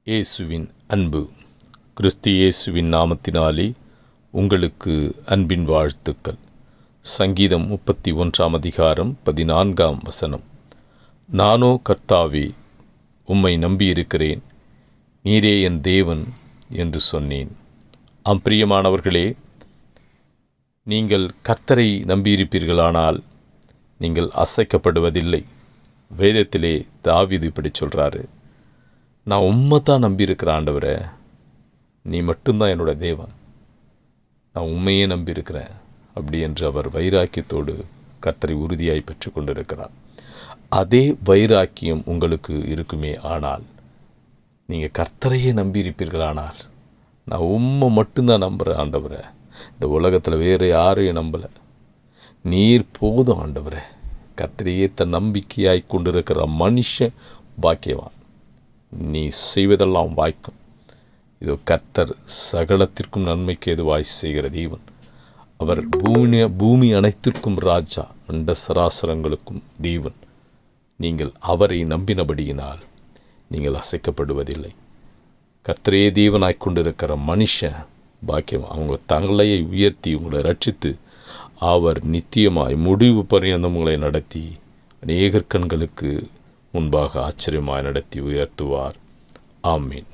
இயேசுவின் அன்பு. கிறிஸ்து இயேசுவின் நாமத்தினாலே உங்களுக்கு அன்பின் வாழ்த்துக்கள். சங்கீதம் 31 அதிகாரம் 14 நானோ கர்த்தாவே, உம்மை நம்பியிருக்கிறேன், நீரே என் தேவன் என்று சொன்னேன். பிரியமானவர்களே, நீங்கள் கர்த்தரை நம்பியிருப்பீர்களானால் நீங்கள் அசைக்கப்படுவதில்லை. வேதத்திலே தாவீது இப்படி சொல்கிறாரு, நான் உம்மை தான் நம்பியிருக்கிறேன் ஆண்டவரே, நீ மட்டும்தான் என்னோட தேவன், நான் உண்மையே நம்பியிருக்கிறேன் அப்படி என்று அவர் வைராக்கியத்தோடு கர்த்தரை உறுதியாய் பெற்று கொண்டிருக்கிறார். அதே வைராக்கியம் உங்களுக்கு இருக்குமே ஆனால், நீங்கள் கர்த்தரையே நம்பியிருப்பீர்களானால், நான் உண்மை மட்டும்தான் நம்புகிறேன் ஆண்டவரே, இந்த உலகத்தில் வேறு யாரையும் நம்பலை, நீர் போதும் ஆண்டவரே, கர்த்தரையே தன் நம்பிக்கையாய் கொண்டிருக்கிற மனுஷன் பாக்கியவான். நீ செய்வதெல்லாம் வாய்க்கும். இதோ கர்த்தர் சகலத்திற்கும் நன்மைக்கு எதுவாய் செய்கிற தேவன். அவர் பூமி அனைத்திற்கும் ராஜா, அண்ட சராசரங்களுக்கும் தேவன். நீங்கள் அவரை நம்பினபடியினால் நீங்கள் அசைக்கப்படுவதில்லை. கர்த்தரே தேவனாய் கொண்டிருக்கிற மனுஷன் பாக்கியம். அவங்க தங்களையை உயர்த்தி உங்களை ரட்சித்து அவர் நித்தியமாய் முடிவு பரியந்தம் உங்களை நடத்தி அநேகர் கண்களுக்கு முன்பாக ஆச்சரியமாய் நடத்தி உயர்த்துவார். ஆமீன்.